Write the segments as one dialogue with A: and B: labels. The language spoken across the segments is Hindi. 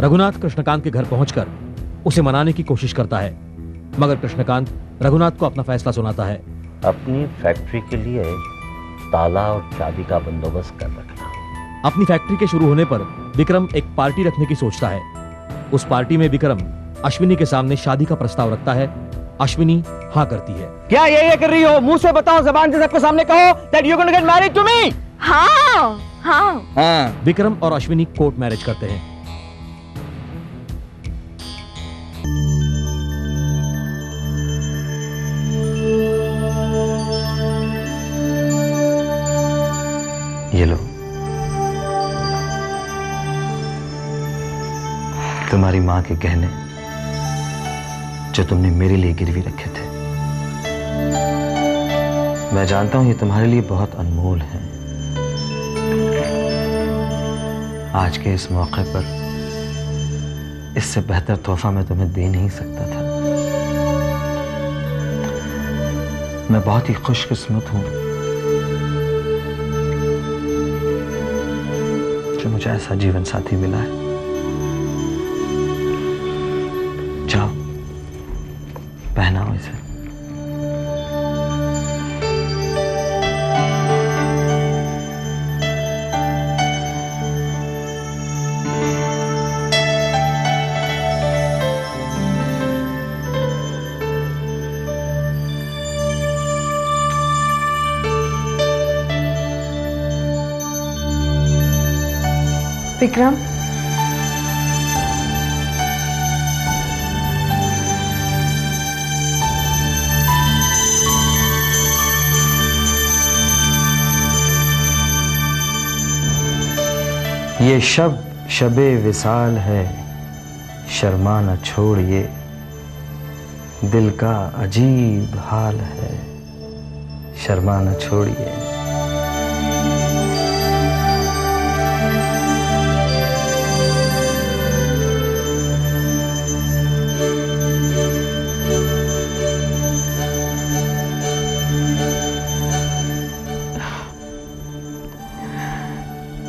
A: रघुनाथ कृष्णकांत के घर पहुंचकर उसे मनाने की कोशिश करता है, मगर कृष्णकांत रघुनाथ को अपना फैसला सुनाता है।
B: अपनी फैक्ट्री के लिए ताला और चाबी का बंदोबस्त कर रखना।
A: अपनी फैक्ट्री के शुरू होने पर विक्रम एक पार्टी रखने की सोचता है। उस पार्टी में विक्रम अश्विनी के सामने शादी का प्रस्ताव रखता है। अश्विनी हाँ करती है।
C: क्या ये कर रही हो? मुंह से बताओ, जबान से सबके सामने कहो that you're gonna get married to me।
D: हाँ हाँ
C: हाँ।
A: विक्रम और अश्विनी कोर्ट मैरिज करते हैं।
E: ये लो, तुम्हारी मां के गहने जो तुमने मेरे लिए गिरवी रखे थे। मैं जानता हूं ये तुम्हारे लिए बहुत अनमोल है। आज के इस मौके पर इससे बेहतर तोहफा मैं तुम्हें दे नहीं सकता था। मैं बहुत ही खुशकिस्मत हूं जो मुझे ऐसा जीवन साथी मिला है। जाओ, पहनाओ इसे।
D: विक्रम,
E: ये शब शबे विसाल है, शर्मा न छोड़िए, दिल का अजीब हाल है, शर्मा न छोड़िए।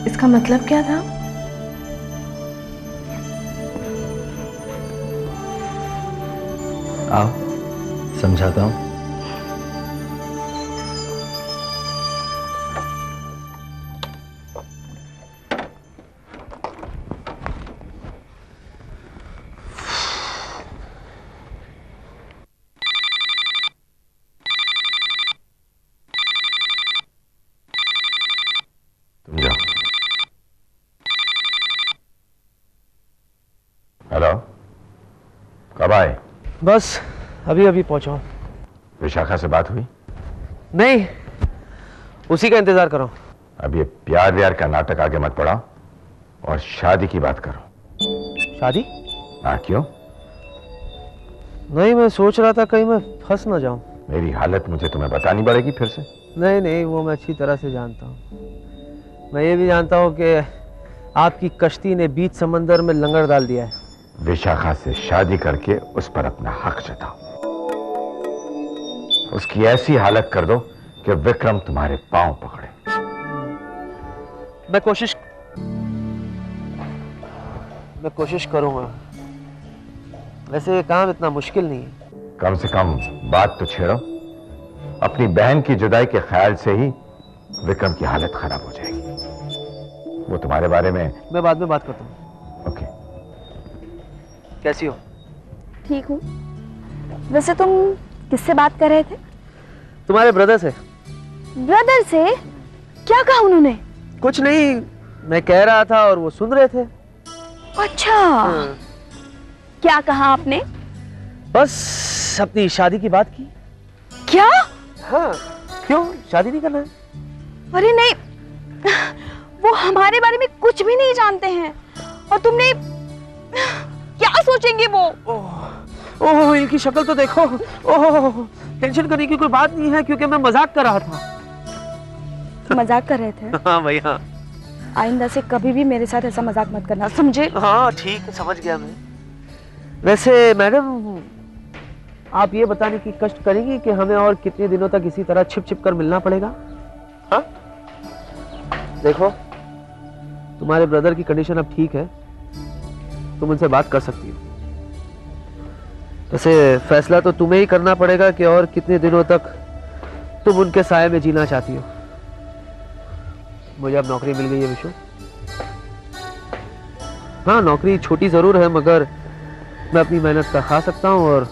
D: इसका मतलब क्या था?
E: आओ, समझाता हूं।
F: हेलो, कब आए?
C: बस अभी अभी पहुंचा।
F: विशाखा से बात हुई?
C: नहीं, उसी का इंतजार करो।
F: अब ये प्यार व्यार का नाटक आगे मत बढ़ाओ और शादी की बात करो।
C: शादी?
F: हाँ, क्यों?
C: नहीं, मैं सोच रहा था कहीं मैं फंस ना जाऊं।
F: मेरी हालत मुझे तुम्हें बतानी पड़ेगी फिर से?
C: नहीं नहीं, वो मैं अच्छी तरह से जानता हूँ। मैं ये भी जानता हूँ कि आपकी कश्ती ने बीच समंदर में लंगर डाल दिया है।
F: विशाखा से शादी करके उस पर अपना हक जताओ। उसकी ऐसी हालत कर दो कि विक्रम तुम्हारे पांव पकड़े।
C: मैं कोशिश करूंगा। वैसे ये काम इतना मुश्किल नहीं है।
F: कम से कम बात तो छेड़ो। अपनी बहन की जुदाई के ख्याल से ही विक्रम की हालत खराब हो जाएगी। वो तुम्हारे बारे में
C: मैं बाद में बात करता हूँ।
F: ओके।
C: कैसी हो?
D: ठीक हूँ। वैसे तुम किससे बात कर रहे थे?
C: तुम्हारे ब्रदर से।
D: ब्रदर से? क्या कहा उन्होंने?
C: कुछ नहीं, मैं कह रहा था और वो सुन रहे थे।
D: अच्छा, क्या कहा आपने?
C: बस अपनी शादी की बात की।
D: क्या?
C: हाँ, क्यों शादी नहीं करना है?
D: अरे नहीं, वो हमारे बारे में कुछ भी नहीं जानते हैं और तुमने क्या सोचेंगे वो?
C: ओह, इनकी शक्ल तो देखो। ओह, टेंशन करने की कोई बात नहीं है क्योंकि मैं मजाक कर रहा था।
D: मजाक कर रहे थे?
C: हाँ भाई हाँ।
D: आइंदा से कभी भी मेरे साथ ऐसा मजाक मत करना, समझे?
C: हाँ ठीक है, समझ गया मैं। वैसे मैडम, आप ये बताने की कष्ट करेंगी कि हमें और कितने दिनों तक इसी तरह छिप छिप कर मिलना पड़ेगा? हाँ? देखो, तुम्हारे ब्रदर की कंडीशन अब ठीक है। तुम उनसे बात कर सकती हो। वैसे फैसला तो तुम्हें ही करना पड़ेगा कि और कितने दिनों तक तुम उनके साए में जीना चाहती हो। मुझे अब नौकरी मिल गई है विशु। हाँ, नौकरी छोटी जरूर है, मगर मैं अपनी मेहनत का खा सकता हूँ और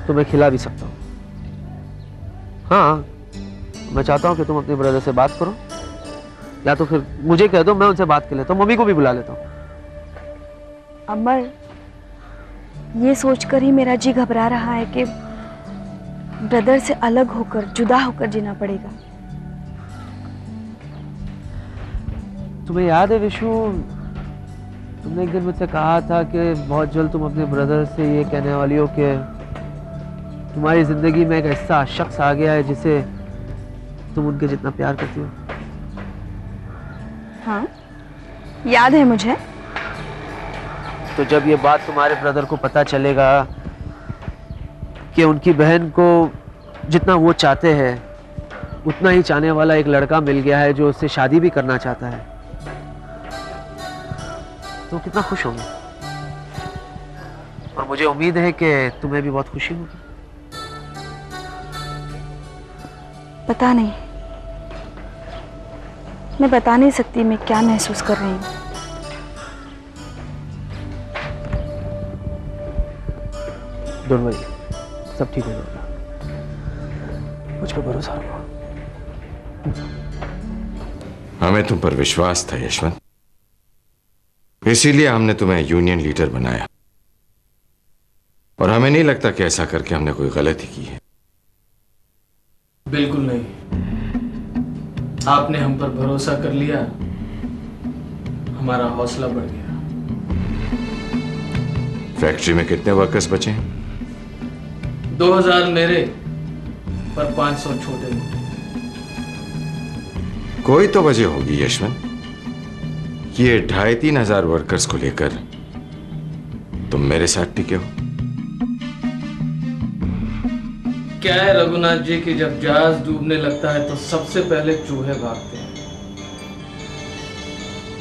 C: तुम्हें खिला भी सकता हूँ। हाँ, मैं चाहता हूँ कि तुम अपने ब्रदर से बात करो, या तो फिर मुझे कह दो, मैं उनसे बात कर लेता हूँ, मम्मी को भी बुला लेता हूँ।
D: अमर, ये सोचकर ही मेरा जी घबरा रहा है कि ब्रदर से अलग होकर, जुदा होकर जीना पड़ेगा।
C: तुम्हें याद है विशु, तुमने एक दिन मुझसे कहा था कि बहुत जल्द तुम अपने ब्रदर से ये कहने वाली हो कि तुम्हारी जिंदगी में एक ऐसा शख्स आ गया है जिसे तुम उनके जितना प्यार करती हो।
D: हाँ, याद है मुझे।
C: तो जब ये बात तुम्हारे ब्रदर को पता चलेगा कि उनकी बहन को जितना वो चाहते हैं उतना ही चाहने वाला एक लड़का मिल गया है जो उससे शादी भी करना चाहता है, तो कितना खुश होंगे। और मुझे उम्मीद है कि तुम्हें भी बहुत खुशी होगी।
D: पता नहीं, मैं बता नहीं सकती मैं क्या महसूस कर रही हूँ।
C: डोंट वरी, सब ठीक हो जाएगा, मुझ पर भरोसा रखो।
F: हमें तुम पर विश्वास था यशवंत, इसीलिए हमने तुम्हें यूनियन लीडर बनाया, और हमें नहीं लगता कि ऐसा करके हमने कोई गलती की है।
G: बिल्कुल नहीं, आपने हम पर भरोसा कर लिया, हमारा हौसला बढ़ गया।
F: फैक्ट्री में कितने वर्कर्स बचे हैं?
G: 2000 मेरे, पर 500 छोटे मोटे।
F: कोई तो वजह होगी यशवंत कि ये 2500-3000 वर्कर्स को लेकर तुम मेरे साथ टिके हो।
G: क्या है रघुनाथ जी कि जब जहाज डूबने लगता है तो सबसे पहले चूहे भागते हैं।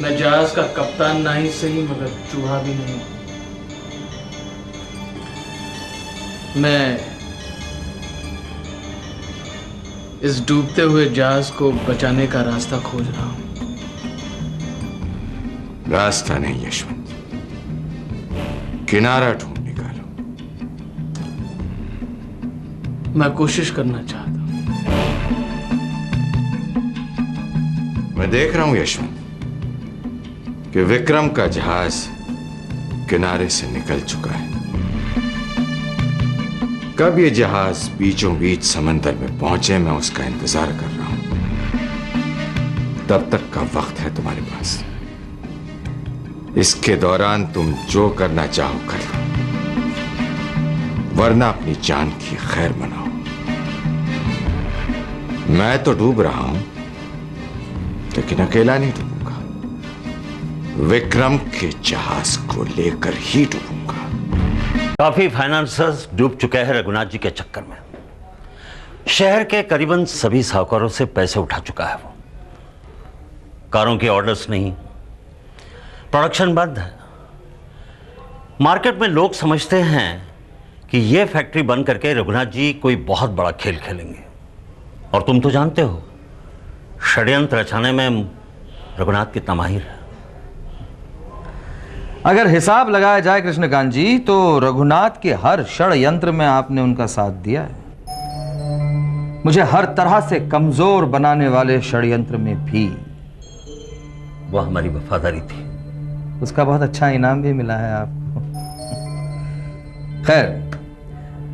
G: मैं जहाज का कप्तान नहीं सही, मगर चूहा भी नहीं। मैं इस डूबते हुए जहाज को बचाने का रास्ता खोज रहा हूं।
F: रास्ता नहीं यशवंत, किनारा ढूंढ निकालो।
G: मैं कोशिश करना चाहता हूं।
F: मैं देख रहा हूं यशवंत कि विक्रम का जहाज किनारे से निकल चुका है। कब ये जहाज बीचों बीच समंदर में पहुंचे, मैं उसका इंतजार कर रहा हूं। तब तक का वक्त है तुम्हारे पास। इसके दौरान तुम जो करना चाहो कर लो, वरना अपनी जान की खैर मनाओ। मैं तो डूब रहा हूं, लेकिन अकेला नहीं डूबूंगा, विक्रम के जहाज को लेकर ही डूबूंगा।
B: काफी फाइनेंसर्स डूब चुके हैं रघुनाथ जी के चक्कर में। शहर के करीबन सभी साहूकारों से पैसे उठा चुका है वो। कारों के ऑर्डर्स नहीं, प्रोडक्शन बंद है। मार्केट में लोग समझते हैं कि ये फैक्ट्री बंद करके रघुनाथ जी कोई बहुत बड़ा खेल खेलेंगे। और तुम तो जानते हो षड्यंत्र रचाने में रघुनाथ कितना माहिर है।
E: अगर हिसाब लगाया जाए कृष्णकांत जी, तो रघुनाथ के हर षड्यंत्र में आपने उनका साथ दिया है। मुझे हर तरह से कमजोर बनाने वाले षड्यंत्र में भी
B: वो हमारी वफादारी थी।
E: उसका बहुत अच्छा इनाम भी मिला है आपको। खैर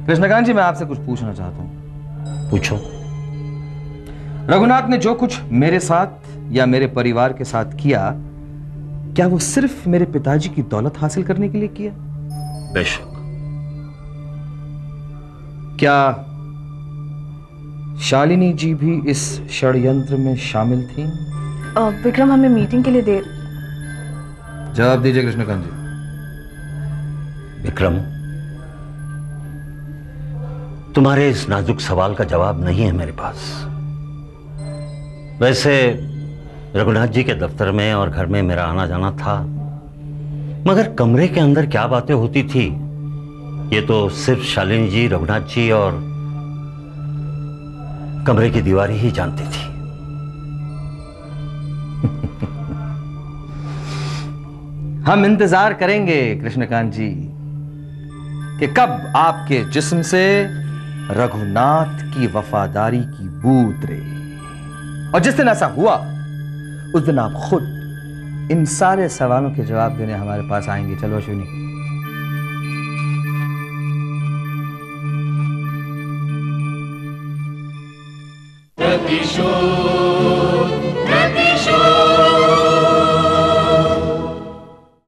E: कृष्णकांत जी, मैं आपसे कुछ पूछना चाहता हूं।
B: पूछो।
E: रघुनाथ ने जो कुछ मेरे साथ या मेरे परिवार के साथ किया, क्या वो सिर्फ मेरे पिताजी की दौलत हासिल करने के लिए किया?
B: बेशक।
E: क्या शालिनी जी भी इस षड्यंत्र में शामिल थी?
D: विक्रम, हमें मीटिंग के लिए देर।
E: जवाब दीजिए कृष्णकांत जी।
B: विक्रम, तुम्हारे इस नाजुक सवाल का जवाब नहीं है मेरे पास। वैसे रघुनाथ जी के दफ्तर में और घर में मेरा आना जाना था, मगर कमरे के अंदर क्या बातें होती थी ये तो सिर्फ शालिनी जी, रघुनाथ जी और कमरे की दीवारें ही जानती थी।
E: हम इंतजार करेंगे कृष्णकांत जी कि कब आपके जिस्म से रघुनाथ की वफादारी की बू उतरे, और जिस दिन ऐसा हुआ उस दिन आप खुद इन सारे सवालों के जवाब देने हमारे पास आएंगे। चलो अश्विनी।
H: प्रतिशोध